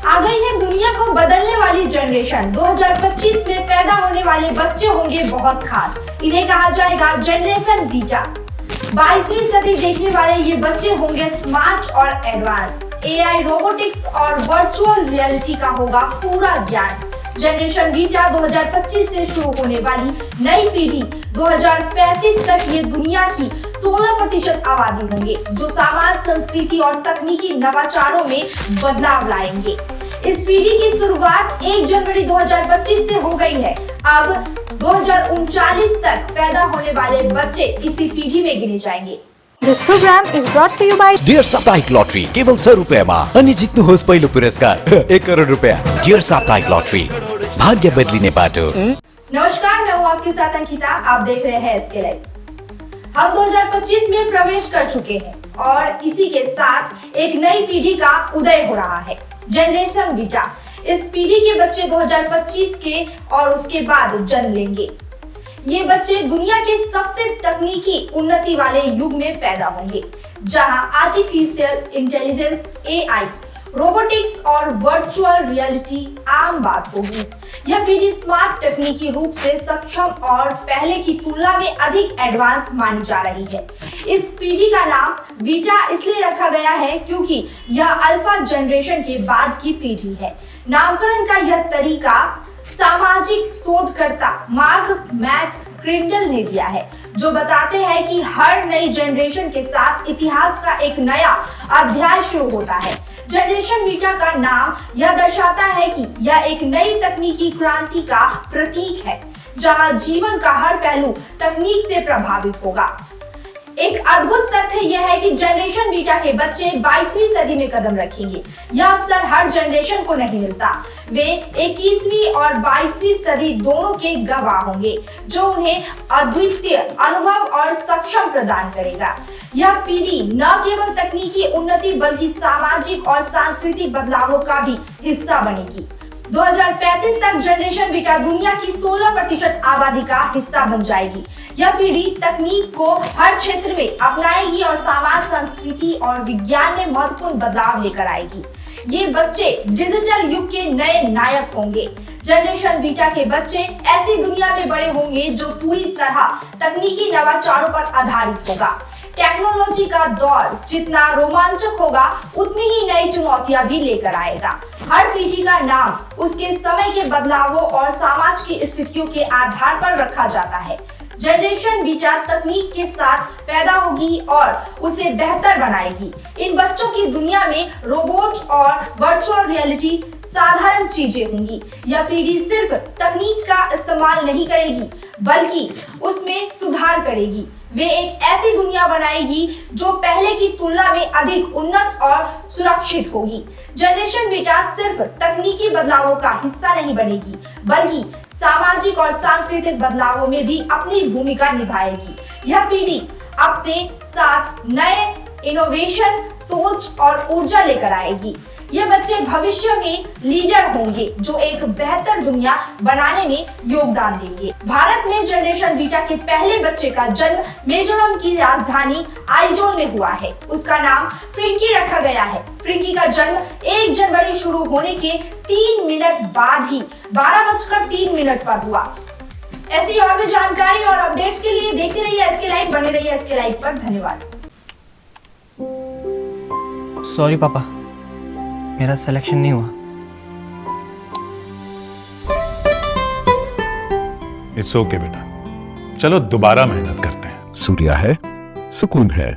आ गई है दुनिया को बदलने वाली जनरेशन। 2025 में पैदा होने वाले बच्चे होंगे बहुत खास। इन्हें कहा जाएगा जनरेशन बीटा। 22वीं सदी देखने वाले ये बच्चे होंगे स्मार्ट और एडवांस। एआई, रोबोटिक्स और वर्चुअल रियलिटी का होगा पूरा ज्ञान। जनरेशन बीटा 2025 से शुरू होने वाली नई पीढ़ी 2035 तक ये दुनिया की 16% आबादी होंगे, जो समाज, संस्कृति और तकनीकी नवाचारों में बदलाव लाएंगे। इस पीढ़ी की शुरुआत 1 जनवरी 2025 से हो गई है। अब 2039 तक पैदा होने वाले बच्चे इसी पीढ़ी में गिने जाएंगे। This program is brought to you by dear साप्ताहिक लॉटरी केवल 100 रुपैयाँमा अनि जित्नुहोस् पहिलो पुरस्कार 1 करोड रुपैयाँ। डियर साप्ताहिक लॉटरी, भाग्य बदलिने बाटो। नमस्कार, मैं हूँ आपके साथ अंकिता। आप देख रहे हैं एसके लाइव। हम 2025 में प्रवेश कर चुके हैं और इसी के साथ एक नई पीढ़ी का उदय हो रहा है, जनरेशन बीटा। इस पीढ़ी के बच्चे 2025 के और उसके बाद जन्म लेंगे। ये बच्चे दुनिया के सबसे तकनीकी उन्नति वाले युग में पैदा होंगे, जहां आर्टिफिशियल इंटेलिजेंस, एआई, रोबोटिक्स और वर्चुअल रियलिटी आम बात होगी। यह पीढ़ी स्मार्ट, तकनीकी रूप से सक्षम और पहले की तुलना में अधिक एडवांस मानी जा रही है। इस पीढ़ी का नाम बीटा इसलिए रखा गया है क्योंकि यह अल्फा जनरेशन के बाद की पीढ़ी है। नामकरण का यह तरीका सामाजिक शोधकर्ता मार्क मैकक्रिंडल ने दिया है, जो बताते हैं कि हर नई जनरेशन के साथ इतिहास का एक नया अध्याय शुरू होता है। जनरेशन बीटा का नाम यह दर्शाता है कि यह एक नई तकनीकी क्रांति का प्रतीक है, जहां जीवन का हर पहलू तकनीक से प्रभावित होगा। एक अद्भुत तथ्य यह है कि जनरेशन बीटा के बच्चे 22वीं सदी में कदम रखेंगे। यह अवसर हर जनरेशन को नहीं मिलता। वे 21वीं और 22वीं सदी दोनों के गवाह होंगे, जो उन्हें अद्वितीय अनुभव और सक्षम प्रदान करेगा। यह पीढ़ी न केवल तकनीकी उन्नति बल्कि सामाजिक और सांस्कृतिक बदलावों का भी हिस्सा बनेगी। 2035 तक जनरेशन बीटा दुनिया की 16% आबादी का हिस्सा बन जाएगी। यह पीढ़ी तकनीक को हर क्षेत्र में अपनाएगी और समाज, संस्कृति और विज्ञान में महत्वपूर्ण बदलाव लेकर आएगी। ये बच्चे डिजिटल युग के नए नायक होंगे। जनरेशन बीटा के बच्चे ऐसी दुनिया में बड़े होंगे जो पूरी तरह तकनीकी नवाचारों पर आधारित होगा। टेक्नोलॉजी का दौर जितना रोमांचक होगा, उतनी ही नई चुनौतियां भी लेकर आएगा। हर पीढ़ी का नाम उसके समय के बदलावों और समाज की स्थितियों के आधार पर रखा जाता है। जनरेशन बीटा तकनीक के साथ पैदा होगी और उसे बेहतर बनाएगी। इन बच्चों की दुनिया में रोबोट और वर्चुअल रियलिटी साधारण चीजें होंगी। यह पीढ़ी सिर्फ तकनीक का इस्तेमाल नहीं करेगी, बल्कि उसमें सुधार करेगी। वे एक ऐसी दुनिया बनाएगी जो पहले की तुलना में अधिक उन्नत और सुरक्षित होगी। जनरेशन बीटा सिर्फ तकनीकी बदलावों का हिस्सा नहीं बनेगी, बल्कि सामाजिक और सांस्कृतिक बदलावों में भी अपनी भूमिका निभाएगी। यह पीढ़ी अपने साथ नए इनोवेशन, सोच और ऊर्जा लेकर आएगी। ये बच्चे भविष्य में लीडर होंगे जो एक बेहतर दुनिया बनाने में योगदान देंगे। भारत में जनरेशन बीटा के पहले बच्चे का जन्म मिजोरम की राजधानी आइजोल में हुआ है। उसका नाम फ्रिंकी रखा गया है। फ्रिंकी का जन्म 1 जनवरी शुरू होने के 3 मिनट बाद ही 12:03 पर हुआ। ऐसी और भी जानकारी और अपडेट्स के लिए देखते रहिए एसके लाइव, बने रहिए एसके लाइव पर। धन्यवाद। सॉरी पापा, मेरा सिलेक्शन नहीं हुआ। इट्स ओके बेटा, चलो दोबारा मेहनत करते हैं। सूर्या है, सुकून है।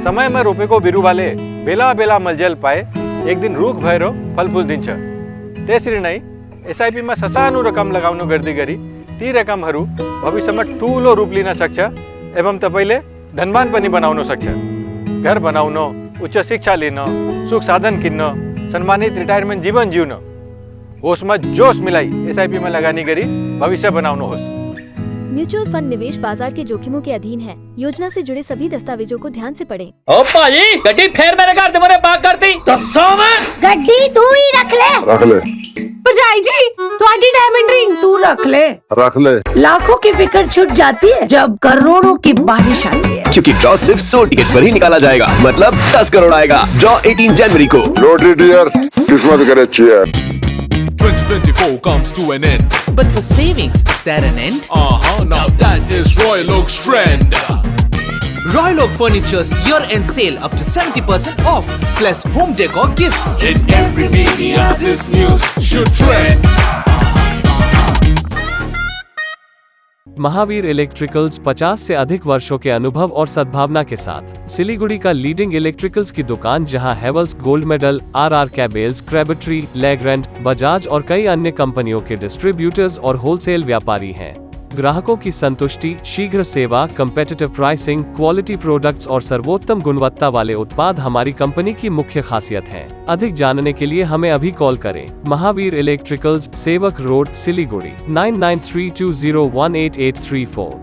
समय में रोपे को बिरु वाले बेला बेला मलजल पाए एक दिन रुख भएर फल फूल दिन्छ। त्यसरी नै एसआईपी में ससानो रकम लगाउनु गर्दै गरी ती रकमहरू भविष्यमा ठूलो रूप लिन सक्छ एवं तपाईले धनवान पनि बनाउन सक्छ। घर बनाउन, उच्च शिक्षा लिन, सुख साधन किन्न, सम्मानित रिटायरमेन्ट जीवन जिउन, होसमा जोश मिलाई एसआईपी में लगानी गरी भविष्य बनाउनुहोस्। म्यूचुअल फंड निवेश बाजार के जोखिमों के अधीन है। योजना से जुड़े सभी दस्तावेजों को ध्यान से पढ़ें। ओ पाजी, गड्डी फेर मेरे घर ते मोरे पार्क करती। दसो में गड्डी तू ही रख ले। भरजाई जी थोड़ी डायमंड रिंग तू रख ले। लाखों की फिक्र छुट जाती है जब करोड़ों की बारिश आती है। क्योंकि ड्रॉ सिर्फ 16 टिकट्स पर ही निकाला जाएगा, मतलब 10 करोड़ आएगा। ड्रॉ 18 जनवरी को। लॉटरी डियर किस्मत करे अच्छी है। 2024 comes to an end. But for savings, is there an end? Now that is Royal Oak's trend. Royal Oak Furniture's year-end sale up to 70% off, plus home decor gifts. In every media, this news should trend. Mahavir electricals 50 से अधिक वर्षों के अनुभव और सद्भावना के साथ सिलीगुड़ी का लीडिंग इलेक्ट्रिकल्स की दुकान, जहां Havells gold medal, RR cables, Crabtree, Legrand, Bajaj और कई अन्य कंपनियों के डिस्ट्रीब्यूटर्स और होलसेल व्यापारी हैं। ग्राहकों की संतुष्टि, शीघ्र सेवा, कम्पेटिटिव प्राइसिंग, क्वालिटी प्रोडक्ट्स और सर्वोत्तम गुणवत्ता वाले उत्पाद हमारी कंपनी की मुख्य खासियत हैं। अधिक जानने के लिए हमें अभी कॉल करें। महावीर इलेक्ट्रिकल्स, सेवक रोड, सिलीगुड़ी 9932018834।